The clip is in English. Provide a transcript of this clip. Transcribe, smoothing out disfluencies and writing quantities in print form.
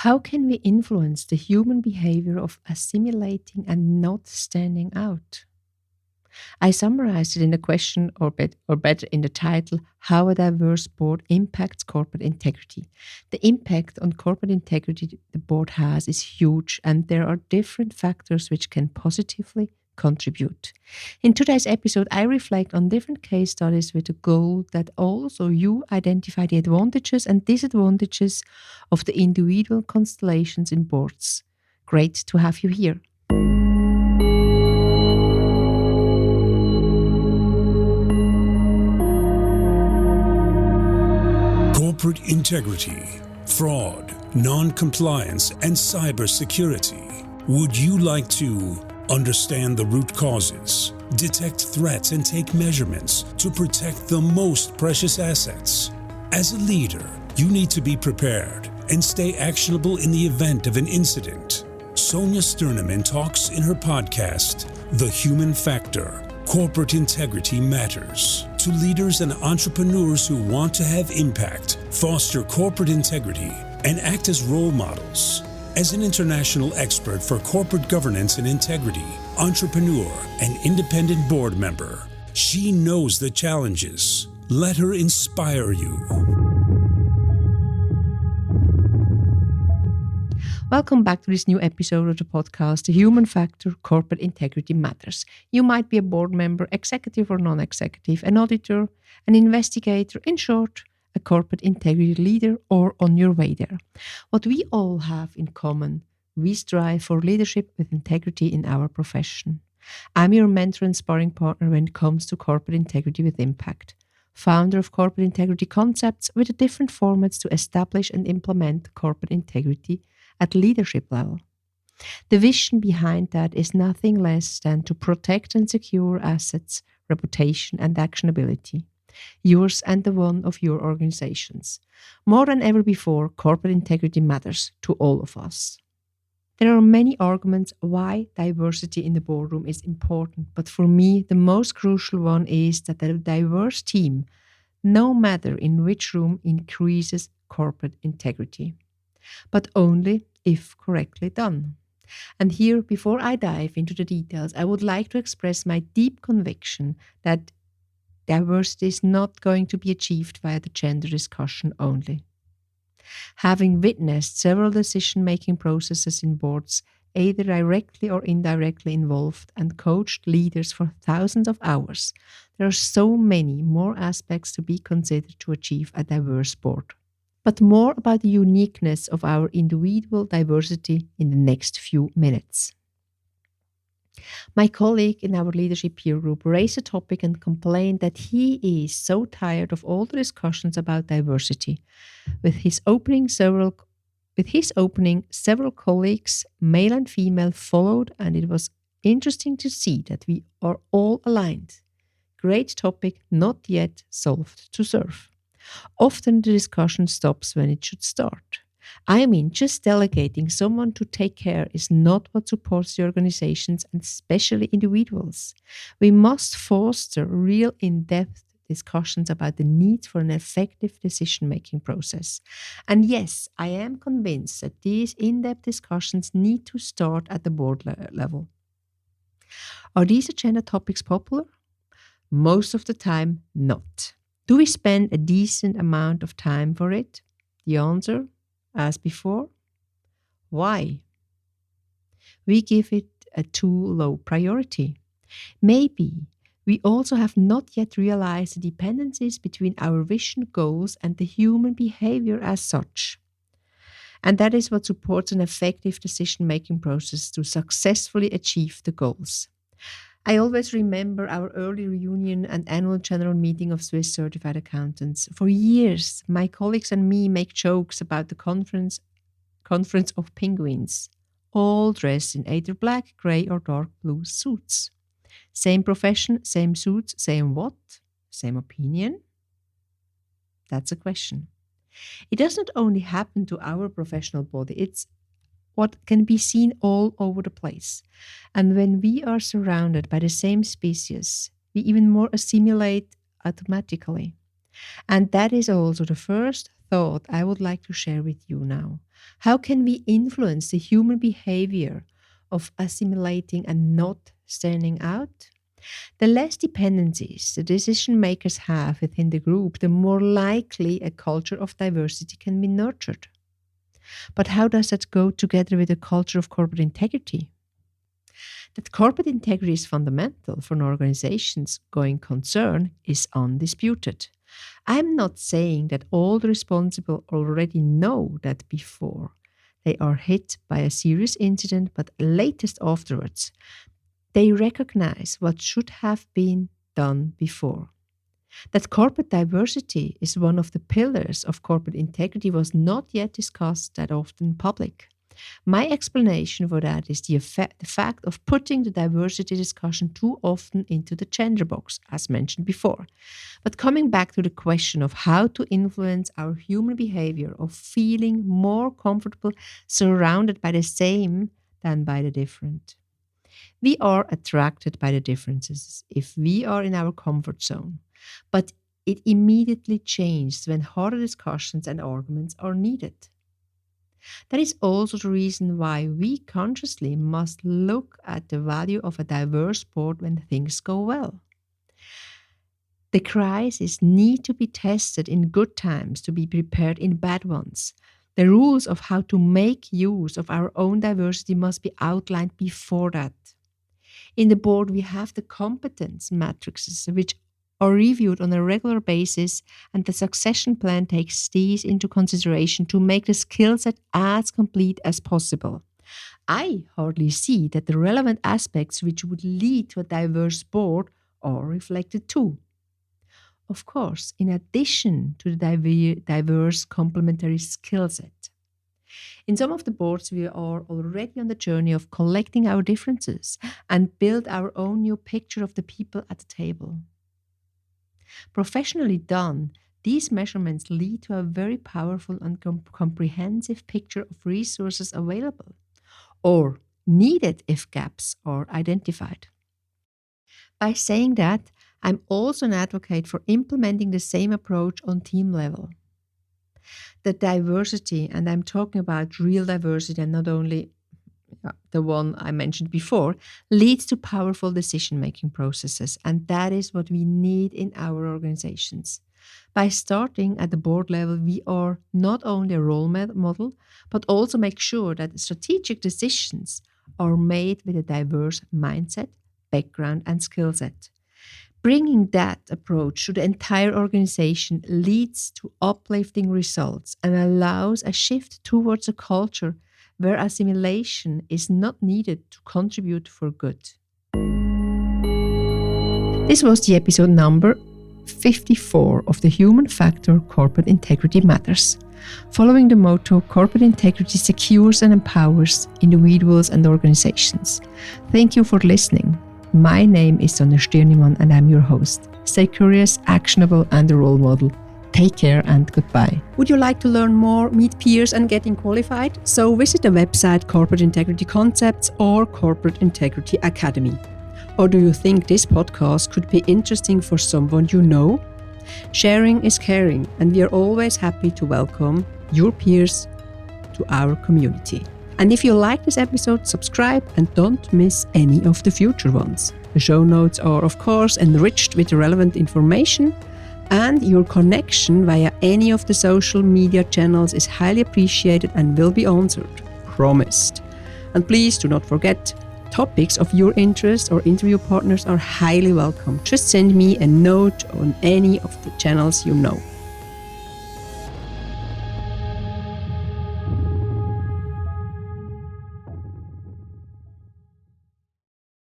How can we influence the human behavior of assimilating and not standing out? I summarized it in a question, or better in the title, How a Diverse Board Impacts Corporate Integrity. The impact on corporate integrity the board has is huge, and there are different factors which can positively contribute. In today's episode, I reflect on different case studies with the goal that also you identify the advantages and disadvantages of the individual constellations in boards. Great to have you here. Corporate integrity, fraud, non-compliance, and cybersecurity. Would you like to understand the root causes, detect threats, and take measurements to protect the most precious assets? As a leader, you need to be prepared and stay actionable in the event of an incident. Sonja Stirnimann talks in her podcast, The Human Factor, Corporate Integrity Matters, to leaders and entrepreneurs who want to have impact, foster corporate integrity, and act as role models. As an international expert for corporate governance and integrity, entrepreneur, and independent board member, she knows the challenges. Let her inspire you. Welcome back to this new episode of the podcast, The Human Factor, Corporate Integrity Matters. You might be a board member, executive or non-executive, an auditor, an investigator, in short, a corporate integrity leader, or on your way there. What we all have in common, we strive for leadership with integrity in our profession. I'm your mentor and sparring partner when it comes to corporate integrity with impact. Founder of Corporate Integrity Concepts with different formats to establish and implement corporate integrity at leadership level. The vision behind that is nothing less than to protect and secure assets, reputation, and actionability, yours and the one of your organizations. More than ever before, corporate integrity matters to all of us. There are many arguments why diversity in the boardroom is important, but for me, the most crucial one is that a diverse team, no matter in which room, increases corporate integrity, but only if correctly done. And here, before I dive into the details, I would like to express my deep conviction that diversity is not going to be achieved via the gender discussion only. Having witnessed several decision-making processes in boards, either directly or indirectly involved, and coached leaders for thousands of hours, there are so many more aspects to be considered to achieve a diverse board. But more about the uniqueness of our individual diversity in the next few minutes. My colleague in our leadership peer group raised a topic and complained that he is so tired of all the discussions about diversity. With his opening, several colleagues, male and female, followed, and it was interesting to see that we are all aligned. Great topic, not yet solved to serve. Often the discussion stops when it should start. I mean, just delegating someone to take care is not what supports the organizations and especially individuals. We must foster real in-depth discussions about the need for an effective decision-making process. And yes, I am convinced that these in-depth discussions need to start at the board level. Are these agenda topics popular? Most of the time, not. Do we spend a decent amount of time for it? The answer, as before, why? We give it a too low priority. Maybe we also have not yet realized the dependencies between our vision goals and the human behavior as such. And that is what supports an effective decision-making process to successfully achieve the goals. I always remember our early reunion and annual general meeting of Swiss certified accountants. For years, my colleagues and me make jokes about the conference of penguins, all dressed in either black, grey or dark blue suits. Same profession, same suits, same what? Same opinion? That's a question. It does not only happen to our professional body, it's what can be seen all over the place. And when we are surrounded by the same species, we even more assimilate automatically. And that is also the first thought I would like to share with you now. How can we influence the human behavior of assimilating and not standing out? The less dependencies the decision makers have within the group, the more likely a culture of diversity can be nurtured. But how does that go together with a culture of corporate integrity? That corporate integrity is fundamental for an organization's going concern is undisputed. I'm not saying that all the responsible already know that before they are hit by a serious incident, but latest afterwards, they recognize what should have been done before. That corporate diversity is one of the pillars of corporate integrity was not yet discussed that often in public. My explanation for that is the fact of putting the diversity discussion too often into the gender box, as mentioned before. But coming back to the question of how to influence our human behavior of feeling more comfortable surrounded by the same than by the different. We are attracted by the differences if we are in our comfort zone, but it immediately changes when harder discussions and arguments are needed. That is also the reason why we consciously must look at the value of a diverse board when things go well. The crises need to be tested in good times to be prepared in bad ones. The rules of how to make use of our own diversity must be outlined before that. In the board, we have the competence matrices, which are reviewed on a regular basis, and the succession plan takes these into consideration to make the skill set as complete as possible. I hardly see that the relevant aspects which would lead to a diverse board are reflected too. Of course, in addition to the diverse complementary skill set. In some of the boards, we are already on the journey of collecting our differences and build our own new picture of the people at the table. Professionally done, these measurements lead to a very powerful and comprehensive picture of resources available or needed if gaps are identified. By saying that, I'm also an advocate for implementing the same approach on team level. The diversity, and I'm talking about real diversity and not only the one I mentioned before, leads to powerful decision-making processes, and that is what we need in our organizations. By starting at the board level, we are not only a role model, but also make sure that strategic decisions are made with a diverse mindset, background, and skill set. Bringing that approach to the entire organization leads to uplifting results and allows a shift towards a culture where assimilation is not needed to contribute for good. This was the episode number 54 of the Human Factor Corporate Integrity Matters, following the motto Corporate Integrity Secures and Empowers Individuals and Organizations. Thank you for listening. My name is Sonja Stirnimann and I'm your host. Stay curious, actionable, and a role model. Take care and goodbye. Would you like to learn more, meet peers, and getting qualified? So visit the website Corporate Integrity Concepts or Corporate Integrity Academy. Or do you think this podcast could be interesting for someone you know? Sharing is caring, and we are always happy to welcome your peers to our community. And if you like this episode, subscribe and don't miss any of the future ones. The show notes are, of course, enriched with relevant information, and your connection via any of the social media channels is highly appreciated and will be answered. Promised. And please do not forget, topics of your interest or interview partners are highly welcome. Just send me a note on any of the channels you know.